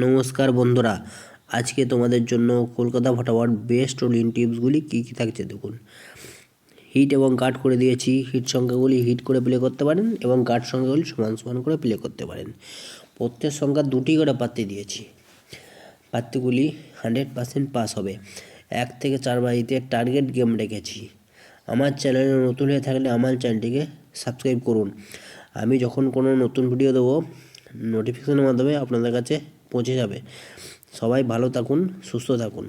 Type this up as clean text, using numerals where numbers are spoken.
নমস্কার বন্ধুরা, আজকে তোমাদের জন্য কলকাতা ফটাফট বেস্ট রোলিং টিপসগুলি কী কী থাকছে দেখুন। হিট এবং কাট করে দিয়েছি। হিট সংখ্যাগুলি হিট করে প্লে করতে পারেন এবং কাট সংখ্যাগুলি সমান সমান করে প্লে করতে পারেন। প্রত্যেক সংখ্যা দুটি করে পাত্তি দিয়েছি। পাত্তিগুলি 100% পাস হবে। 1 থেকে 4 বাজিতে টার্গেট গেম রেখেছি। আমার চ্যানেলে নতুন হয়ে থাকলে আমার চ্যানেলটিকে সাবস্ক্রাইব করুন। আমি যখন কোনো নতুন ভিডিও দেবো নোটিফিকেশনের মাধ্যমে আপনাদের কাছে পৌঁছে যাবে। সবাই ভালো থাকুন, সুস্থ থাকুন।